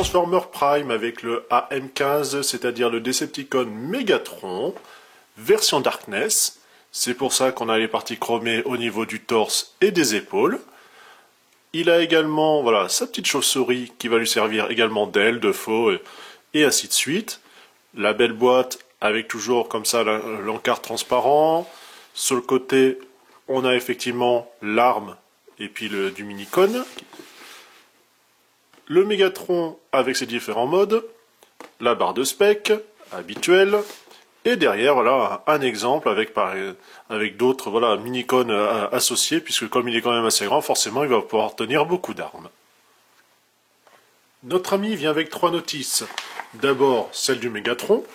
Transformer Prime avec le AM15, c'est-à-dire le Decepticon Megatron, version Darkness. C'est pour ça qu'on a les parties chromées au niveau du torse et des épaules. Il a également voilà, sa petite chauve-souris qui va lui servir également d'aile, de faux et ainsi de suite. La belle boîte avec toujours comme ça l'encart transparent. Sur le côté, on a effectivement l'arme et puis du Minicon. Le Megatron avec ses différents modes. La barre de spec habituelle. Et derrière, voilà, un exemple avec d'autres voilà, Minicon associés, puisque comme il est quand même assez grand, forcément, il va pouvoir tenir beaucoup d'armes. Notre ami vient avec 3 notices. D'abord, celle du Megatron.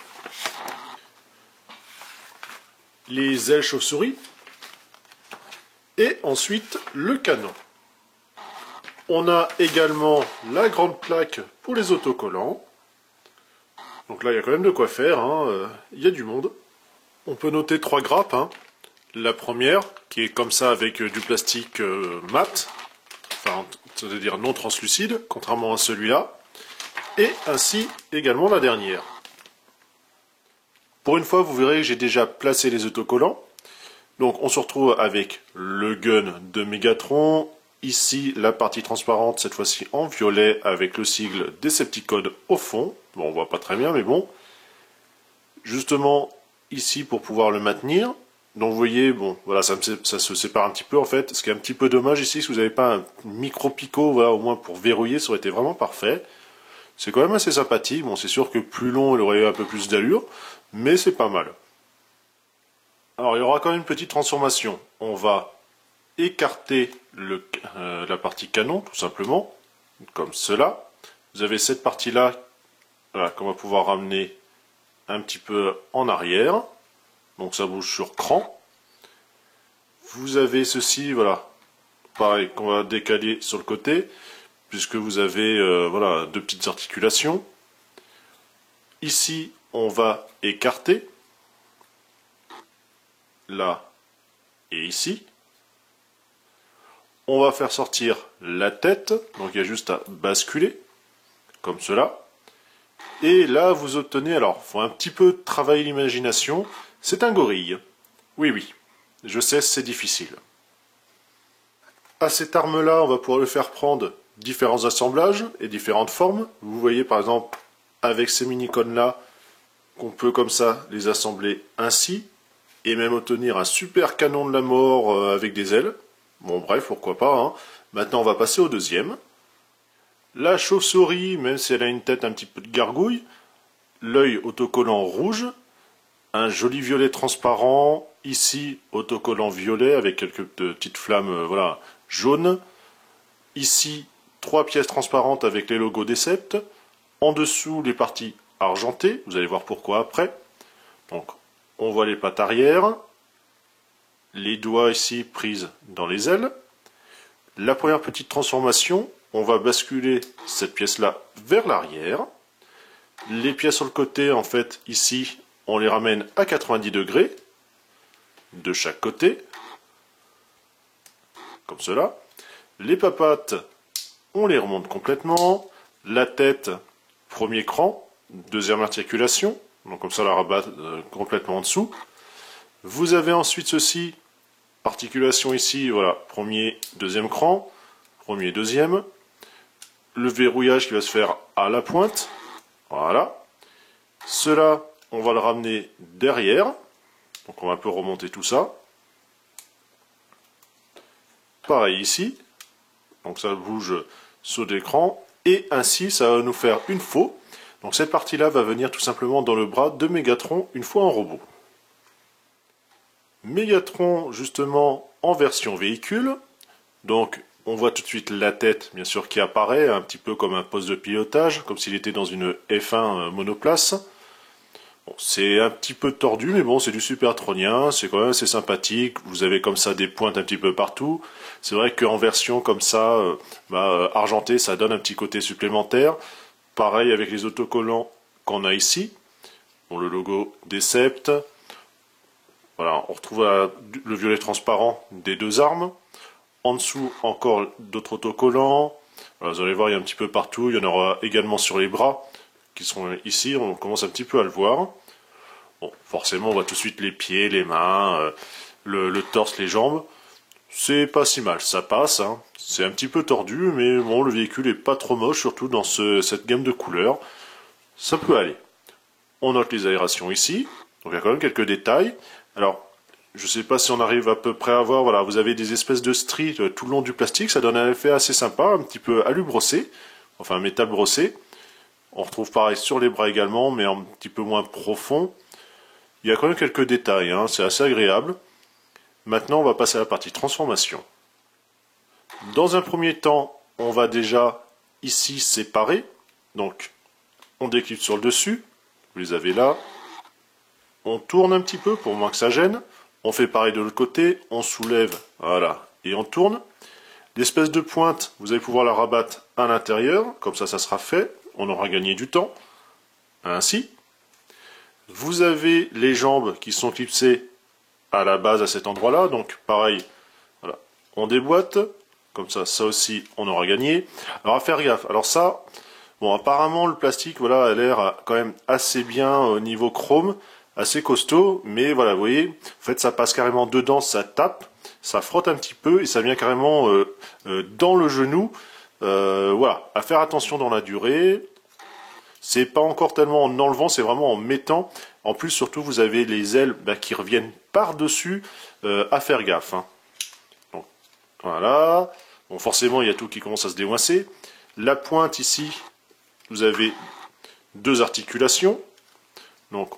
Les ailes chauve-souris. Et ensuite, le canon. On a également la grande plaque pour les autocollants. Donc là, il y a quand même de quoi faire, hein. Il y a du monde. On peut noter 3 grappes. Hein. La première, qui est comme ça avec du plastique mat, enfin, c'est-à-dire non translucide, contrairement à celui-là. Et ainsi également la dernière. Pour une fois, vous verrez que j'ai déjà placé les autocollants. Donc on se retrouve avec le gun de Megatron. Ici, la partie transparente, cette fois-ci en violet, avec le sigle Decepticon au fond. Bon, on voit pas très bien, mais bon. Justement, ici, pour pouvoir le maintenir. Donc, vous voyez, bon, voilà, ça se sépare un petit peu, en fait. Ce qui est un petit peu dommage ici, si vous n'avez pas un micro-picot, voilà, au moins pour verrouiller, ça aurait été vraiment parfait. C'est quand même assez sympathique. Bon, c'est sûr que plus long, il aurait un peu plus d'allure, mais c'est pas mal. Alors, il y aura quand même une petite transformation. On va écarter la partie canon, tout simplement, comme cela. Vous avez cette partie-là voilà, qu'on va pouvoir ramener un petit peu en arrière. Donc ça bouge sur cran. Vous avez ceci, voilà, pareil, qu'on va décaler sur le côté, puisque vous avez voilà, 2 petites articulations. Ici, on va écarter. Là et ici. On va faire sortir la tête, donc il y a juste à basculer, comme cela. Et là, vous obtenez, alors, il faut un petit peu travailler l'imagination, c'est un gorille. Oui, oui, je sais, c'est difficile. À cette arme-là, on va pouvoir le faire prendre différents assemblages et différentes formes. Vous voyez, par exemple, avec ces mini-cônes-là, qu'on peut comme ça les assembler ainsi, et même obtenir un super canon de la mort avec des ailes. Bon, bref, pourquoi pas. Hein. Maintenant, on va passer au deuxième. La chauve-souris, même si elle a une tête un petit peu de gargouille, l'œil autocollant rouge, un joli violet transparent, ici autocollant violet avec quelques petites flammes voilà, jaunes. Ici, 3 pièces transparentes avec les logos Decept. En dessous, les parties argentées. Vous allez voir pourquoi après. Donc, on voit les pattes arrière. Les doigts ici prises dans les ailes. La première petite transformation, on va basculer cette pièce-là vers l'arrière. Les pièces sur le côté, en fait, ici, on les ramène à 90 degrés de chaque côté, comme cela. Les papates, on les remonte complètement. La tête, premier cran, deuxième articulation, donc comme ça, la rabat complètement en dessous. Vous avez ensuite ceci, articulation ici, voilà, premier, deuxième cran, premier, deuxième. Le verrouillage qui va se faire à la pointe, voilà. Cela, on va le ramener derrière, donc on va un peu remonter tout ça. Pareil ici, donc ça bouge sur l'écran, et ainsi ça va nous faire une faux. Donc cette partie-là va venir tout simplement dans le bras de Megatron une fois en robot. Megatron justement en version véhicule, donc on voit tout de suite la tête bien sûr qui apparaît, un petit peu comme un poste de pilotage, comme s'il était dans une F1 monoplace. Bon, c'est un petit peu tordu mais bon c'est du Supertronien, c'est quand même assez sympathique, vous avez comme ça des pointes un petit peu partout. C'est vrai qu'en version comme ça, argentée, ça donne un petit côté supplémentaire. Pareil avec les autocollants qu'on a ici, bon, le logo Decept. Voilà, on retrouve le violet transparent des 2 armes. En dessous, encore d'autres autocollants. Voilà, vous allez voir, il y a un petit peu partout. Il y en aura également sur les bras, qui sont ici. On commence un petit peu à le voir. Bon, forcément, on voit tout de suite les pieds, les mains, le torse, les jambes. C'est pas si mal, ça passe. Hein. C'est un petit peu tordu, mais bon, le véhicule est pas trop moche, surtout dans cette gamme de couleurs. Ça peut aller. On note les aérations ici. Donc il y a quand même quelques détails. Alors, je sais pas si on arrive à peu près à voir, voilà, vous avez des espèces de stries tout le long du plastique, ça donne un effet assez sympa, un petit peu alu brossé, enfin métal brossé. On retrouve pareil sur les bras également, mais un petit peu moins profond. Il y a quand même quelques détails, hein, c'est assez agréable. Maintenant, on va passer à la partie transformation. Dans un premier temps, on va déjà ici séparer. Donc, on déclipe sur le dessus, vous les avez là. On tourne un petit peu pour moins que ça gêne. On fait pareil de l'autre côté, on soulève, voilà, et on tourne. L'espèce de pointe, vous allez pouvoir la rabattre à l'intérieur, comme ça sera fait, on aura gagné du temps. Ainsi. Vous avez les jambes qui sont clipsées à la base à cet endroit-là, donc pareil, voilà, on déboîte, comme ça aussi on aura gagné. Alors à faire gaffe, alors ça, bon apparemment le plastique, voilà, a l'air quand même assez bien au niveau chrome, assez costaud, mais voilà, vous voyez, en fait ça passe carrément dedans, ça tape, ça frotte un petit peu et ça vient carrément dans le genou. Voilà, à faire attention dans la durée. C'est pas encore tellement en enlevant, c'est vraiment en mettant. En plus, surtout, vous avez les ailes qui reviennent par-dessus, à faire gaffe. Hein. Donc, voilà. Bon, forcément, il y a tout qui commence à se démoisser. La pointe ici, vous avez deux articulations. Donc,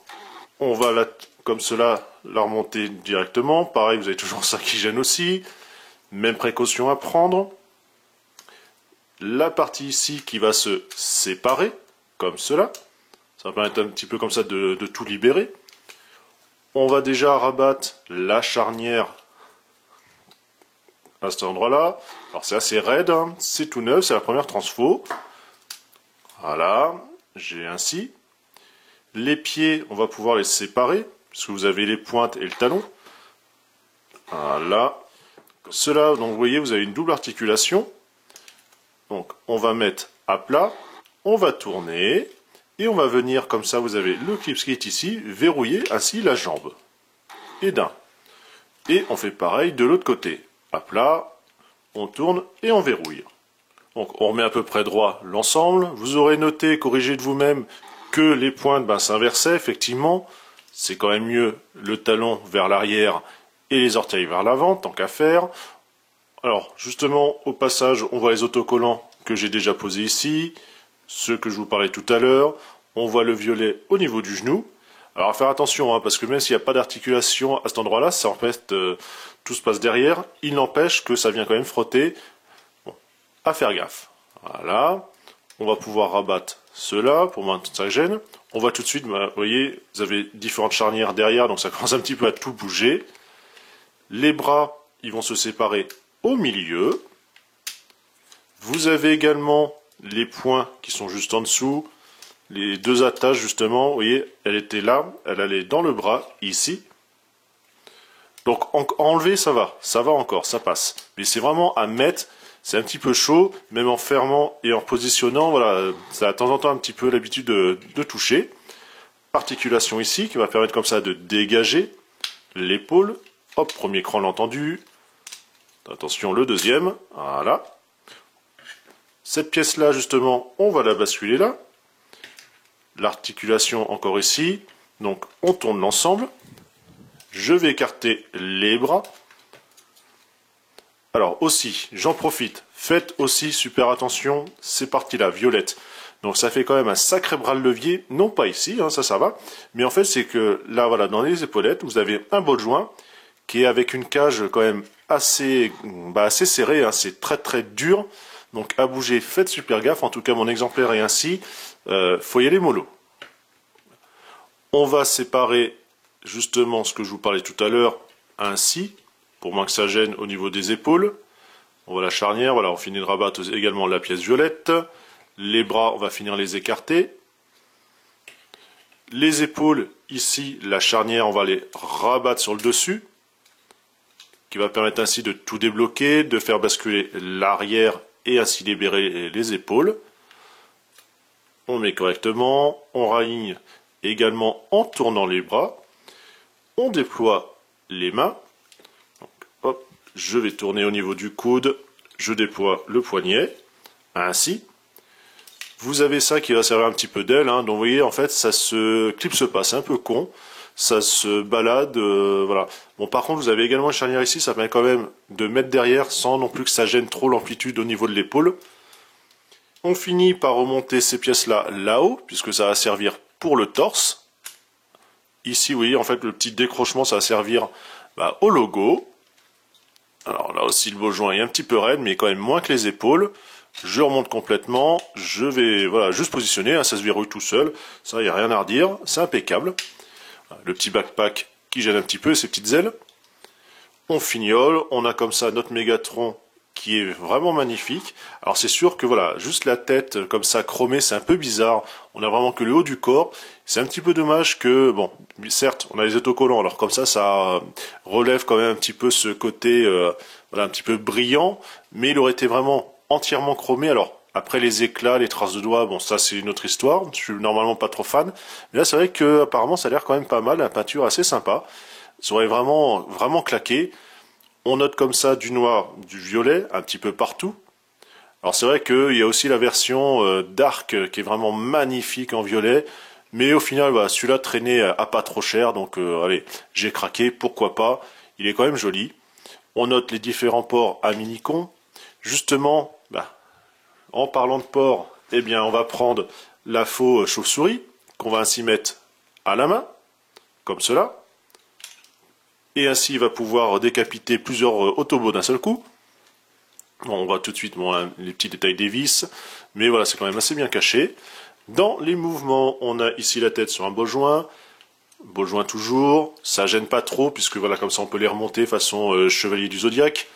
on va comme cela la remonter directement. Pareil, vous avez toujours ça qui gêne aussi. Même précaution à prendre. La partie ici qui va se séparer, comme cela. Ça va permettre un petit peu comme ça de tout libérer. On va déjà rabattre la charnière à cet endroit-là. Alors c'est assez raide, hein. C'est tout neuf, c'est la première transfo. Voilà, j'ai ainsi. Les pieds, on va pouvoir les séparer, puisque vous avez les pointes et le talon. Voilà. Cela, donc vous voyez, vous avez une double articulation. Donc on va mettre à plat, on va tourner, et on va venir, comme ça vous avez le clip skate ici, verrouiller ainsi la jambe. Et d'un. Et on fait pareil de l'autre côté. À plat, on tourne et on verrouille. Donc on remet à peu près droit l'ensemble. Vous aurez noté, corrigé de vous-même, que les pointes s'inversaient, effectivement. C'est quand même mieux le talon vers l'arrière et les orteils vers l'avant, tant qu'à faire. Alors, justement, au passage, on voit les autocollants que j'ai déjà posés ici, ceux que je vous parlais tout à l'heure. On voit le violet au niveau du genou. Alors, à faire attention, hein, parce que même s'il n'y a pas d'articulation à cet endroit-là, ça en fait, tout se passe derrière. Il n'empêche que ça vient quand même frotter. Bon, à faire gaffe. Voilà. On va pouvoir rabattre cela pour moins que ça gêne. On voit tout de suite, vous voyez, vous avez différentes charnières derrière, donc ça commence un petit peu à tout bouger. Les bras, ils vont se séparer au milieu. Vous avez également les points qui sont juste en dessous. Les deux attaches, justement, vous voyez, elle était là, elle allait dans le bras, ici. Donc, enlever, ça va encore, ça passe. Mais c'est vraiment à mettre, c'est un petit peu chaud, même en fermant et en positionnant, voilà, ça a de temps en temps un petit peu l'habitude de toucher. Articulation ici, qui va permettre comme ça de dégager l'épaule. Hop, premier cran l'entendu. Attention, le deuxième, voilà. Cette pièce-là, justement, on va la basculer là. L'articulation encore ici. Donc, on tourne l'ensemble. Je vais écarter les bras. Alors, aussi, j'en profite. Faites aussi super attention, ces parties-là, violettes. Donc, ça fait quand même un sacré bras de levier. Non pas ici, hein, ça va. Mais en fait, c'est que là, voilà, dans les épaulettes, vous avez un bol joint qui est avec une cage quand même assez serrée. Hein, c'est très très dur. Donc, à bouger, faites super gaffe. En tout cas, mon exemplaire est ainsi. Faut y aller mollo. On va séparer justement ce que je vous parlais tout à l'heure, ainsi, pour moins que ça gêne au niveau des épaules. On voit la charnière, voilà, on finit de rabattre également la pièce violette. Les bras, on va finir les écarter. Les épaules, ici, la charnière, on va les rabattre sur le dessus, qui va permettre ainsi de tout débloquer, de faire basculer l'arrière et ainsi libérer les épaules. On met correctement, on raligne également en tournant les bras. On déploie les mains. Donc, hop, je vais tourner au niveau du coude, je déploie le poignet, ainsi. Vous avez ça qui va servir un petit peu d'aile, hein. Donc vous voyez, en fait, ça se clipse pas, c'est un peu con. Ça se balade, voilà. Bon, par contre, vous avez également une charnière ici, ça permet quand même de mettre derrière sans non plus que ça gêne trop l'amplitude au niveau de l'épaule. On finit par remonter ces pièces-là là-haut, puisque ça va servir pour le torse. Ici, vous voyez, en fait, le petit décrochement, ça va servir au logo. Alors là aussi, le beau joint est un petit peu raide, mais quand même moins que les épaules. Je remonte complètement, je vais voilà, juste positionner, hein, ça se verrouille tout seul. Ça, il n'y a rien à redire, c'est impeccable. Le petit backpack qui gêne un petit peu, ses petites ailes. On fignole, on a comme ça notre Mégatron qui est vraiment magnifique. Alors c'est sûr que voilà, juste la tête comme ça chromée, c'est un peu bizarre. On a vraiment que le haut du corps. C'est un petit peu dommage que, bon, certes, on a les autocollants, alors comme ça relève quand même un petit peu ce côté, voilà, un petit peu brillant, mais il aurait été vraiment entièrement chromé. Alors après les éclats, les traces de doigts, bon ça c'est une autre histoire. Je suis normalement pas trop fan, mais là c'est vrai que apparemment ça a l'air quand même pas mal, la peinture assez sympa. Ça aurait vraiment claqué. On note comme ça du noir, du violet, un petit peu partout. Alors c'est vrai qu'il y a aussi la version Dark qui est vraiment magnifique en violet. Mais au final, celui-là traînait à pas trop cher. Donc allez, j'ai craqué, pourquoi pas. Il est quand même joli. On note les différents ports à Minicon. Justement, en parlant de ports, eh bien on va prendre la faux chauve-souris, qu'on va ainsi mettre à la main, comme cela. Et ainsi, il va pouvoir décapiter plusieurs autobots d'un seul coup. Bon, on voit tout de suite les petits détails des vis, mais voilà, c'est quand même assez bien caché. Dans les mouvements, on a ici la tête sur un beau joint toujours, ça gêne pas trop, puisque voilà, comme ça on peut les remonter façon chevalier du zodiaque.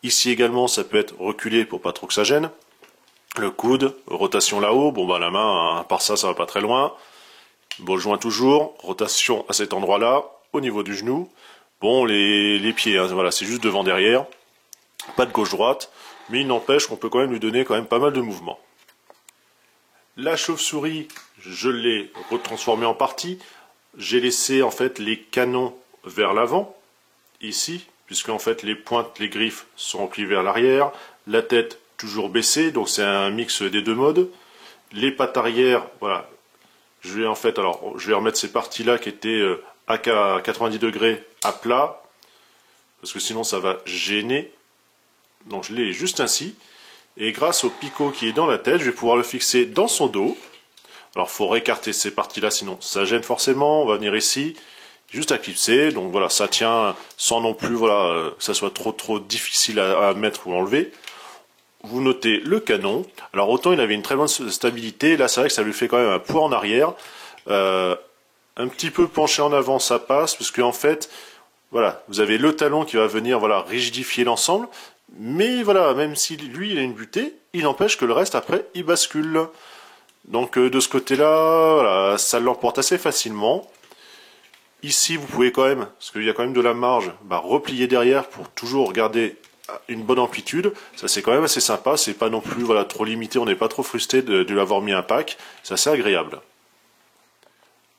Ici également, ça peut être reculé pour pas trop que ça gêne. Le coude, rotation là-haut, bon la main, à part ça, ça va pas très loin. Beau joint toujours, rotation à cet endroit-là, au niveau du genou. Bon, les pieds, hein, voilà, c'est juste devant-derrière. Pas de gauche-droite, mais il n'empêche qu'on peut quand même lui donner quand même pas mal de mouvements. La chauve-souris, je l'ai retransformée en partie. J'ai laissé en fait les canons vers l'avant, ici, puisque en fait les pointes, les griffes sont repliées vers l'arrière. La tête toujours baissée, donc c'est un mix des deux modes. Les pattes arrière, voilà, je vais remettre ces parties-là qui étaient à 90 degrés à plat, parce que sinon ça va gêner. Donc je l'ai juste ainsi. Et grâce au picot qui est dans la tête, je vais pouvoir le fixer dans son dos. Alors il faut réécarter ces parties-là, sinon ça gêne forcément. On va venir ici, juste à clipser. Donc voilà, ça tient sans non plus que ça soit trop difficile à mettre ou enlever. Vous notez le canon. Alors autant il avait une très bonne stabilité, là c'est vrai que ça lui fait quand même un poids en arrière. Un petit peu penché en avant, ça passe, parce qu'en fait, voilà, vous avez le talon qui va venir rigidifier l'ensemble. Mais voilà, même si lui il a une butée, il n'empêche que le reste après il bascule. Donc de ce côté-là, voilà, ça l'emporte assez facilement. Ici vous pouvez quand même, parce qu'il y a quand même de la marge, replier derrière pour toujours garder une bonne amplitude. Ça c'est quand même assez sympa, c'est pas non plus trop limité, on n'est pas trop frustré de lui avoir mis un pack, c'est assez agréable.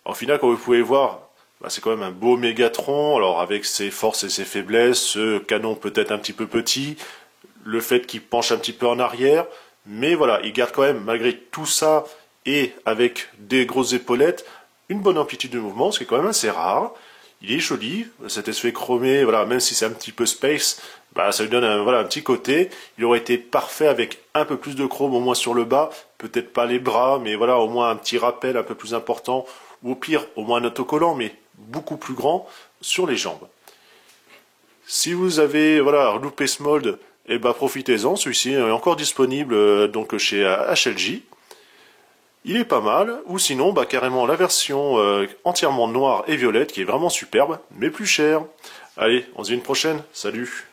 En final, comme vous pouvez voir, c'est quand même un beau Mégatron, alors avec ses forces et ses faiblesses, ce canon peut-être un petit peu petit, le fait qu'il penche un petit peu en arrière, mais voilà, il garde quand même, malgré tout ça, et avec des grosses épaulettes, une bonne amplitude de mouvement, ce qui est quand même assez rare. Il est joli, cet effet chromé, voilà, même si c'est un petit peu space, ça lui donne un petit côté. Il aurait été parfait avec un peu plus de chrome, au moins sur le bas, peut-être pas les bras, mais voilà, au moins un petit rappel un peu plus important, ou au pire, au moins un autocollant, mais beaucoup plus grand sur les jambes. Si vous avez loupé ce mold, profitez-en, celui-ci est encore disponible donc chez HLJ. Il est pas mal, ou sinon carrément la version entièrement noire et violette qui est vraiment superbe, mais plus chère. Allez, on se dit une prochaine, salut!